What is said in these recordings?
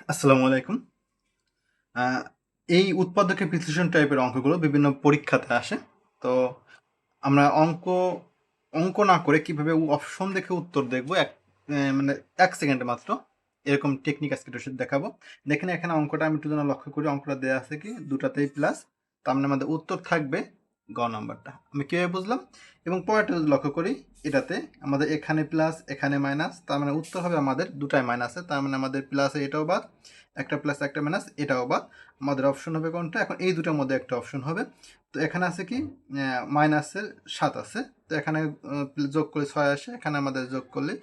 আসসালামু আলাইকুম। আ এই উৎপাদকের বিশ্লেষণ টাইপের অঙ্কগুলো বিভিন্ন পরীক্ষাতে আসে। তো আমরা অঙ্ক না করে কিভাবে অপশন দেখে উত্তর দেখবো মানে ১ সেকেন্ডে মাত্র এরকম টেকনিক আজকে একটু দেখাবো। দেখেন এখানে অঙ্কটা আমি একটু যেন লক্ষ্য করি, অঙ্কটা দেয়া আছে কি দুটাতেই প্লাস, তার মানে আমাদের উত্তর থাকবে গ নাম্বারটা। আমি কিভাবে বুঝলাম? এবং পরেরটা যদি লক্ষ্য করি, এটাতে আমাদের এখানে প্লাস এখানে মাইনাস, তার মানে উত্তর হবে আমাদের দুটাই মাইনাসে, তার মানে আমাদের প্লাসে এটাও বাদ, একটা প্লাস একটা মাইনাস এটাও বাদ। আমাদের অপশন হবে কোনটা? এখন এই দুটার মধ্যে একটা অপশন হবে। তো এখানে আছে কি মাইনাসের ৭ আছে, তো এখানে যোগ করলে ৬ আসে, এখানে আমাদের যোগ করলে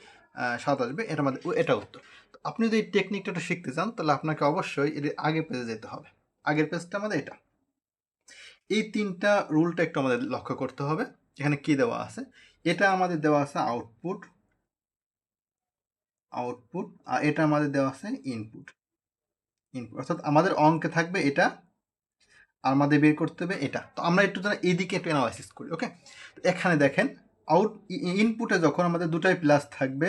৭ আসবে, এটা আমাদের এটা উত্তর। তো আপনি যদি এই টেকনিকটা একটু শিখতে চান তাহলে আপনাকে অবশ্যই এর আগের পেজে যেতে হবে। আগের পেজটা আমাদের এটা। এই তিনটা রুলটা একটু আমাদের লক্ষ্য করতে হবে। এখানে কি দেওয়া আছে? এটা আমাদের দেওয়া আছে আউটপুট, আর এটা আমাদের দেওয়া আছে ইনপুট। অর্থাৎ আমাদের অঙ্কে থাকবে এটা, আর আমাদের বের করতে হবে এটা। তো আমরা একটু যেন এইদিকে একটু অ্যানালাইসিস করি, ওকে? তো এখানে দেখেন ইনপুটে যখন আমাদের দুটাই প্লাস থাকবে,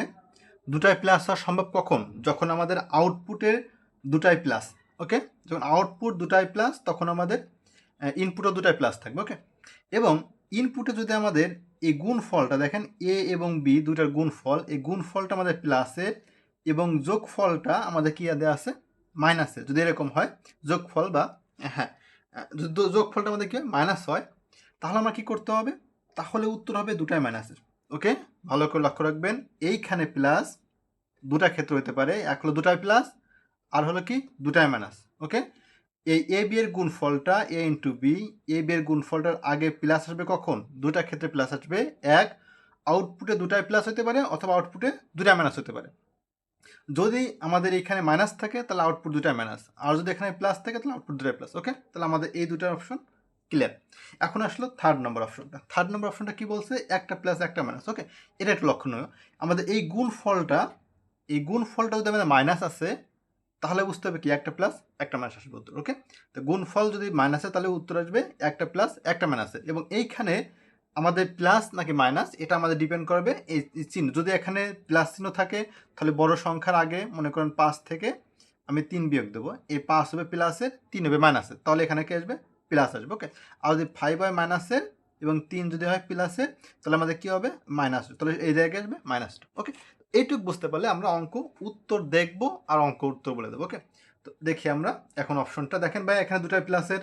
দুটাই প্লাস হওয়া সম্ভব কখন? যখন আমাদের আউটপুটের দুটাই প্লাস, ওকে? যখন আউটপুট দুটাই প্লাস তখন আমাদের ইনপুটও দুটাই প্লাস থাকবে, ওকে? এবং ইনপুটে যদি আমাদের এই গুণফলটা দেখেন, এ এবং বি দুটার গুণফল, এই গুণফলটা আমাদের প্লাসের এবং যোগফলটা আমাদের কি দেওয়া আছে মাইনাসের। যদি এরকম হয় যোগফল বা হ্যাঁ যদি যোগফলটা আমাদের কি হয় মাইনাস হয়, তাহলে আমার কি করতে হবে? তাহলে উত্তর হবে দুটাই মাইনাসের, ওকে? ভালো করে লক্ষ্য রাখবেন, এইখানে প্লাস দুটা ক্ষেত্র হতে পারে, এক হলো দুটাই প্লাস আর হলো কি দুটাই মাইনাস, ওকে? এই এ বি এর গুণফলটা এ ইন্টু বি, এ বি এর গুণফলটার আগে প্লাস আসবে কখন? দুটা ক্ষেত্রে প্লাস আসবে। এক, আউটপুটে দুটাই প্লাস হতে পারে অথবা আউটপুটে দুটাই মাইনাস হতে পারে। যদি আমাদের এখানে মাইনাস থাকে তাহলে আউটপুট দুটাই মাইনাস, আর যদি এখানে প্লাস থাকে তাহলে আউটপুট দুটাই প্লাস, ওকে? তাহলে আমাদের এই দুটার অপশন ক্লিয়ার। এখন আসলো থার্ড নম্বর অপশনটা। থার্ড নম্বর অপশনটা কি বলছে? একটা প্লাস একটা মাইনাস, ওকে? এটা একটু লক্ষণীয়। আমাদের এই গুণফলটা যদি আমাদের মাইনাস আছে তাহলে বুঝতে হবে কি একটা প্লাস একটা মাইনাস আসবে উত্তর, ওকে? তো গুণফল যদি মাইনাসে তাহলে উত্তর আসবে একটা প্লাস একটা মাইনাসে, এবং এইখানে আমাদের প্লাস নাকি মাইনাস এটা আমাদের ডিপেন্ড করবে এই চিহ্ন। যদি এখানে প্লাস চিহ্ন থাকে তাহলে বড় সংখ্যার আগে মনে করেন ৫ থেকে আমি ৩ বিয়োগ দেবো, এই ৫ হবে প্লাসের, ৩ হবে মাইনাসের, তাহলে এখানে কি আসবে? প্লাস আসবে, ওকে? আর যদি ৫ হয় মাইনাসের এবং ৩ যদি হয় প্লাসের, তাহলে আমাদের কি হবে? মাইনাস, তাহলে এই জায়গায় আসবে মাইনাসটা, ওকে? এইটুকু বুঝতে পারলে আমরা অঙ্ক উত্তর দেখবো আর অঙ্ক উত্তর বলে দেবো, ওকে? তো দেখি আমরা এখন অপশনটা দেখেন ভাই, এখানে দুটাই প্লাসের,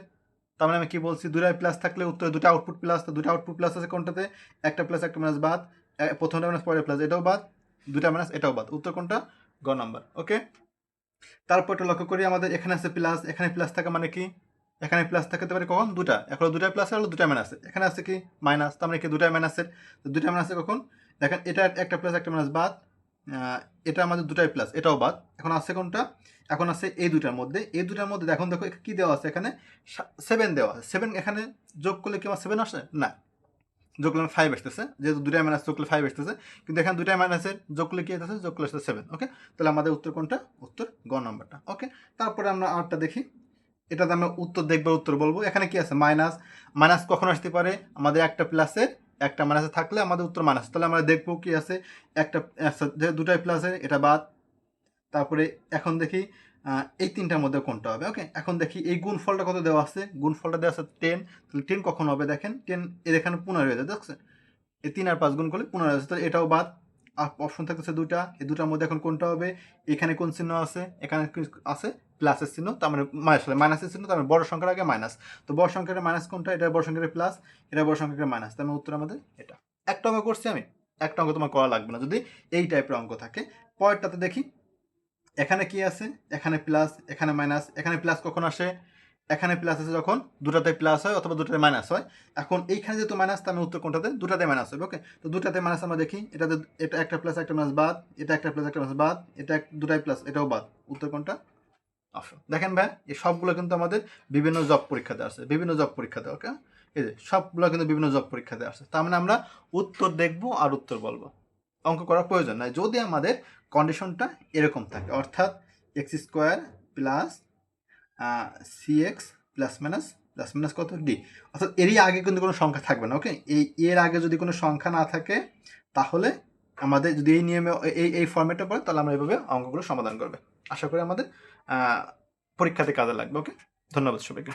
তার মানে আমি কি বলছি? দুটাই প্লাস থাকলে উত্তরে দুটা আউটপুট প্লাস, তো দুটা আউটপুট প্লাস আছে কোনটাতে? একটা প্লাস একটা মাইনাস বাদ, প্রথমটা মাইনাস পরের প্লাস এটাও বাদ, দুটা মাইনাস এটাও বাদ, উত্তর কোনটা? গ নাম্বার, ওকে? তারপর একটা লক্ষ্য করি, আমাদের এখানে আছে প্লাস, এখানে প্লাস থাকা মানে কি? এখানে প্লাস থাকতে পারে কখন? দুটা, এখন দুটাই প্লাস হলো দুটাই মাইনাস, এখানে আছে কি মাইনাস, তার মানে কি দুটাই মাইনাসের। তো দুটাই মাইনাসের কখন? দেখেন এটা একটা প্লাস একটা মাইনাস বাদ, এটা আমাদের দুটাই প্লাস এটাও বাদ, এখন আছে কোনটা? এখন আছে এই দুটার মধ্যে, এই দুটার মধ্যে দেখুন, দেখো কি দেওয়া আছে এখানে? 7 দেওয়া আছে। 7 এখানে যোগ করলে কি আমার 7 আসে না? যোগ করলে 5 আসতেছে, যেহেতু দুটাই মাইনাস যোগ করলে 5 আসতেছে, কিন্তু এখানে দুটাই মাইনাসের যোগ করলে কি আসতেছে? যোগ করলে আসছে 7, ওকে? তাহলে আমাদের উত্তর কোনটা? উত্তর গ নাম্বারটা, ওকে? তারপরে আমরা আরটা দেখি, এটাতে আমরা উত্তর দেখবার উত্তর বলবো। এখানে কি আছে? মাইনাস। মাইনাস কখন আসতে পারে? আমাদের একটা প্লাসের একটা মাইনাসে থাকলে আমাদের উত্তর মাইনাস, তাহলে আমরা দেখবো কি আছে? একটা যে দুটাই প্লাসের এটা বাদ। তারপরে এখন দেখি এই তিনটার মধ্যে কোনটা হবে, ওকে? এখন দেখি এই গুণফলটা কত দেওয়া আছে? গুণফলটা দেওয়া আছে 10, তাহলে 10 কখন হবে? দেখেন 10 এর এখানে 15 হয়ে যায়, দেখছেন? এই ৩ আর ৫ গুণ করলে ১৫ আসে, তাহলে এটাও বাদ। আর অপশন থাকতেছে দুটা, এই দুটার মধ্যে এখন কোনটা হবে? এখানে কোন চিহ্ন আছে? এখানে আছে প্লাসের চিহ্ন, তার মানে মাইনাসের চিহ্ন, তার মানে বড় সংখ্যার আগে মাইনাস। তো বড় সংখ্যার মাইনাস কোনটা? এটা বড় সংখ্যার প্লাস, এটা বড় সংখ্যার মাইনাস, তার মানে উত্তর আমাদের এটা। একটা অঙ্ক করছি আমি, একটা অঙ্ক তোমার করা লাগবে না যদি এই টাইপের অঙ্ক থাকে। পরেরটাতে দেখি, এখানে কি আছে? এখানে প্লাস এখানে মাইনাস, এখানে প্লাস কখন আসে? এখানে প্লাস আছে যখন দুটাতে প্লাস হয় অথবা দুটাতে মাইনাস হয়। এখন এইখানে যেহেতু মাইনাস, তার উত্তর কোনটাতে? দুটাতে মাইনাস হবে, ওকে? তো দুটাতে মাইনাস আমরা দেখি, এটাতে এটা একটা প্লাস একটা মাইনাস বাদ, এটা একটা প্লাস একটা মাইনাস বাদ, এটা দুটাই প্লাস এটাও বাদ, উত্তর কোনটা? অপশন। দেখেন ভাই, এই সবগুলো কিন্তু আমাদের বিভিন্ন জব পরীক্ষাতে আসে, বিভিন্ন জব পরীক্ষাতে, ওকে? এই যে সবগুলো কিন্তু বিভিন্ন জব পরীক্ষাতে আসে, তার মানে আমরা উত্তর দেখবো আর উত্তর বলবো, অঙ্ক করার প্রয়োজন নাই যদি আমাদের কন্ডিশনটা এরকম থাকে, অর্থাৎ X square plus C X plus minus কত ডি, অর্থাৎ এরই আগে কিন্তু কোনো সংখ্যা থাকবে না, ওকে? এই এর আগে যদি কোনো সংখ্যা না থাকে তাহলে আমাদের যদি এই নিয়মে এই ফর্মেটে পড়ে তাহলে আমরা এইভাবে অঙ্কগুলো সমাধান করবে। আশা করি আমাদের পরীক্ষাতে কাজে লাগবে। ওকে, ধন্যবাদ সবাইকে।